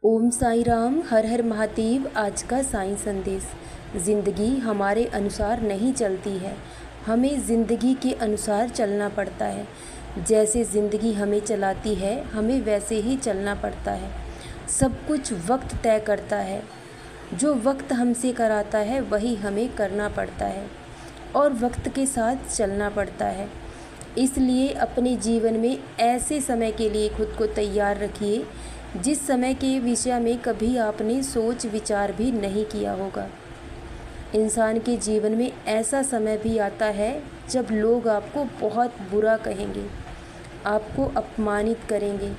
ओम साई राम, हर हर महादेव। आज का साईं संदेश। ज़िंदगी हमारे अनुसार नहीं चलती है, हमें ज़िंदगी के अनुसार चलना पड़ता है। जैसे ज़िंदगी हमें चलाती है, हमें वैसे ही चलना पड़ता है। सब कुछ वक्त तय करता है, जो वक्त हमसे कराता है वही हमें करना पड़ता है और वक्त के साथ चलना पड़ता है। इसलिए अपने जीवन में ऐसे समय के लिए खुद को तैयार रखिए जिस समय के विषय में कभी आपने सोच विचार भी नहीं किया होगा। इंसान के जीवन में ऐसा समय भी आता है जब लोग आपको बहुत बुरा कहेंगे, आपको अपमानित करेंगे,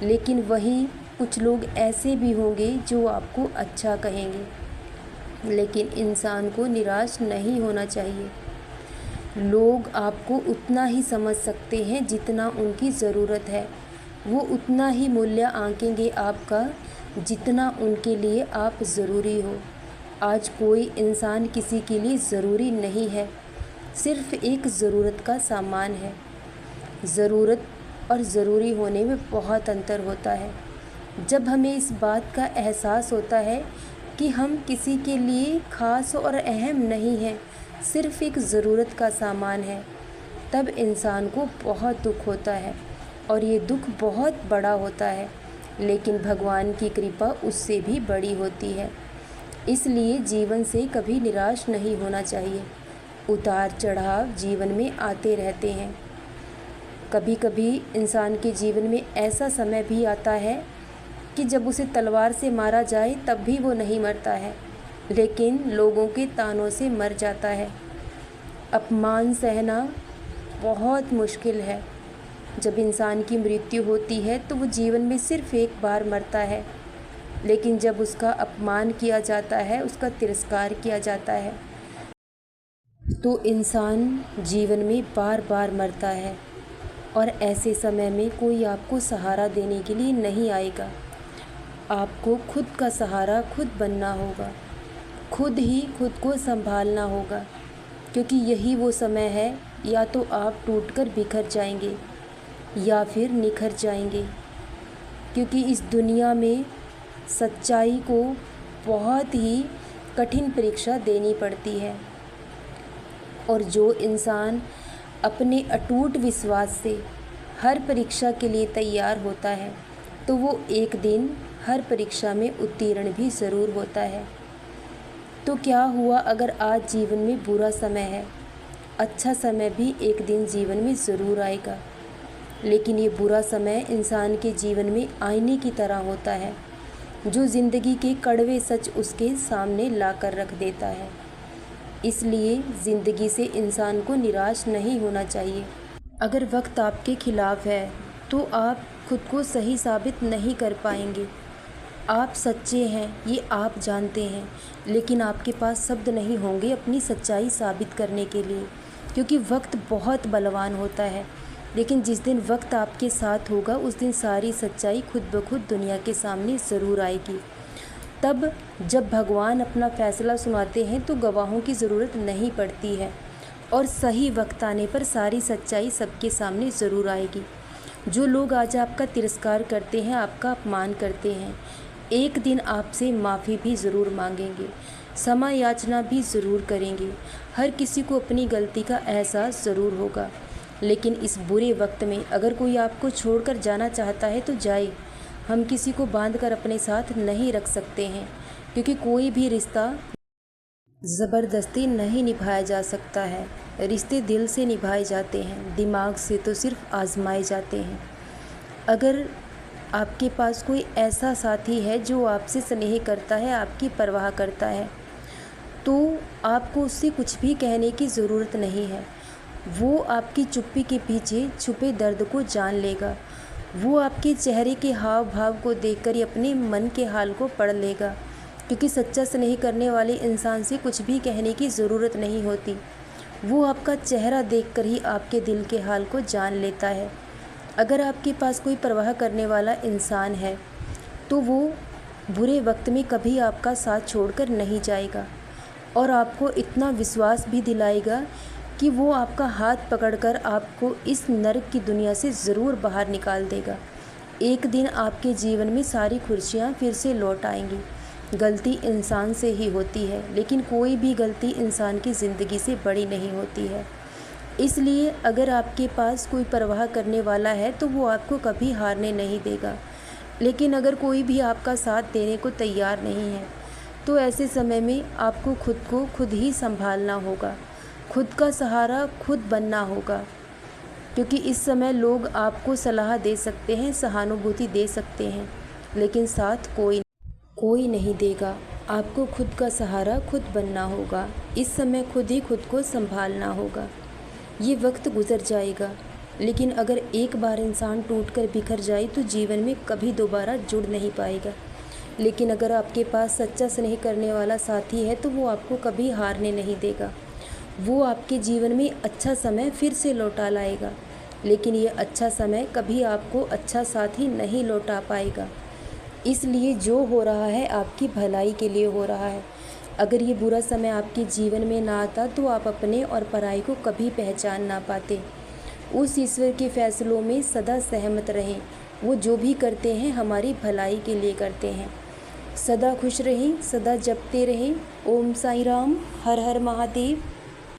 लेकिन वहीं कुछ लोग ऐसे भी होंगे जो आपको अच्छा कहेंगे। लेकिन इंसान को निराश नहीं होना चाहिए। लोग आपको उतना ही समझ सकते हैं जितना उनकी ज़रूरत है। वो उतना ही मूल्य आंकेंगे आपका जितना उनके लिए आप ज़रूरी हो। आज कोई इंसान किसी के लिए ज़रूरी नहीं है, सिर्फ़ एक ज़रूरत का सामान है। ज़रूरत और ज़रूरी होने में बहुत अंतर होता है। जब हमें इस बात का एहसास होता है कि हम किसी के लिए ख़ास और अहम नहीं हैं, सिर्फ़ एक ज़रूरत का सामान है, तब इंसान को बहुत दुख होता है और ये दुख बहुत बड़ा होता है। लेकिन भगवान की कृपा उससे भी बड़ी होती है। इसलिए जीवन से कभी निराश नहीं होना चाहिए। उतार चढ़ाव जीवन में आते रहते हैं। कभी कभी इंसान के जीवन में ऐसा समय भी आता है कि जब उसे तलवार से मारा जाए तब भी वो नहीं मरता है, लेकिन लोगों के तानों से मर जाता है। अपमान सहना बहुत मुश्किल है। जब इंसान की मृत्यु होती है तो वो जीवन में सिर्फ़ एक बार मरता है, लेकिन जब उसका अपमान किया जाता है, उसका तिरस्कार किया जाता है, तो इंसान जीवन में बार बार मरता है। और ऐसे समय में कोई आपको सहारा देने के लिए नहीं आएगा। आपको खुद का सहारा खुद बनना होगा, खुद ही खुद को संभालना होगा, क्योंकि यही वो समय है या तो आप टूटकर बिखर जाएंगे या फिर निखर जाएंगे। क्योंकि इस दुनिया में सच्चाई को बहुत ही कठिन परीक्षा देनी पड़ती है, और जो इंसान अपने अटूट विश्वास से हर परीक्षा के लिए तैयार होता है तो वो एक दिन हर परीक्षा में उत्तीर्ण भी ज़रूर होता है। तो क्या हुआ अगर आज जीवन में बुरा समय है, अच्छा समय भी एक दिन जीवन में ज़रूर आएगा। लेकिन ये बुरा समय इंसान के जीवन में आईने की तरह होता है, जो ज़िंदगी के कड़वे सच उसके सामने लाकर रख देता है। इसलिए ज़िंदगी से इंसान को निराश नहीं होना चाहिए। अगर वक्त आपके खिलाफ़ है तो आप खुद को सही साबित नहीं कर पाएंगे। आप सच्चे हैं ये आप जानते हैं, लेकिन आपके पास शब्द नहीं होंगे अपनी सच्चाई साबित करने के लिए, क्योंकि वक्त बहुत बलवान होता है। लेकिन जिस दिन वक्त आपके साथ होगा उस दिन सारी सच्चाई खुद ब खुद दुनिया के सामने ज़रूर आएगी। तब जब भगवान अपना फ़ैसला सुनाते हैं तो गवाहों की ज़रूरत नहीं पड़ती है, और सही वक्त आने पर सारी सच्चाई सबके सामने ज़रूर आएगी। जो लोग आज आपका तिरस्कार करते हैं, आपका अपमान करते हैं, एक दिन आपसे माफ़ी भी ज़रूर मांगेंगे, क्षमा याचना भी ज़रूर करेंगे। हर किसी को अपनी गलती का एहसास ज़रूर होगा। लेकिन इस बुरे वक्त में अगर कोई आपको छोड़कर जाना चाहता है तो जाए। हम किसी को बांधकर अपने साथ नहीं रख सकते हैं, क्योंकि कोई भी रिश्ता ज़बरदस्ती नहीं निभाया जा सकता है। रिश्ते दिल से निभाए जाते हैं, दिमाग से तो सिर्फ आजमाए जाते हैं। अगर आपके पास कोई ऐसा साथी है जो आपसे स्नेह करता है, आपकी परवाह करता है, तो आपको उससे कुछ भी कहने की ज़रूरत नहीं है। वो आपकी चुप्पी के पीछे छुपे दर्द को जान लेगा। वो आपके चेहरे के हाव भाव को देखकर ही अपने मन के हाल को पढ़ लेगा, क्योंकि सच्चा स्नेह करने वाले इंसान से कुछ भी कहने की ज़रूरत नहीं होती। वो आपका चेहरा देखकर ही आपके दिल के हाल को जान लेता है। अगर आपके पास कोई परवाह करने वाला इंसान है तो वो बुरे वक्त में कभी आपका साथ छोड़कर नहीं जाएगा, और आपको इतना विश्वास भी दिलाएगा कि वो आपका हाथ पकड़कर आपको इस नर्क की दुनिया से ज़रूर बाहर निकाल देगा। एक दिन आपके जीवन में सारी खुशियाँ फिर से लौट आएंगी। गलती इंसान से ही होती है, लेकिन कोई भी गलती इंसान की ज़िंदगी से बड़ी नहीं होती है। इसलिए अगर आपके पास कोई परवाह करने वाला है तो वो आपको कभी हारने नहीं देगा। लेकिन अगर कोई भी आपका साथ देने को तैयार नहीं है तो ऐसे समय में आपको खुद को खुद ही संभालना होगा, खुद का सहारा खुद बनना होगा। क्योंकि इस समय लोग आपको सलाह दे सकते हैं, सहानुभूति दे सकते हैं, लेकिन साथ कोई नहीं देगा। आपको खुद का सहारा खुद बनना होगा। इस समय खुद ही खुद को संभालना होगा। ये वक्त गुजर जाएगा, लेकिन अगर एक बार इंसान टूटकर बिखर जाए तो जीवन में कभी दोबारा जुड़ नहीं पाएगा। लेकिन अगर आपके पास सच्चा स्नेह करने वाला साथी है तो वो आपको कभी हारने नहीं देगा। वो आपके जीवन में अच्छा समय फिर से लौटा लाएगा, लेकिन ये अच्छा समय कभी आपको अच्छा साथी नहीं लौटा पाएगा। इसलिए जो हो रहा है आपकी भलाई के लिए हो रहा है। अगर ये बुरा समय आपके जीवन में ना आता तो आप अपने और पराई को कभी पहचान ना पाते। उस ईश्वर के फैसलों में सदा सहमत रहें। वो जो भी करते हैं हमारी भलाई के लिए करते हैं। सदा खुश रहें, सदा जपते रहें। ओम साईं राम। हर हर महादेव।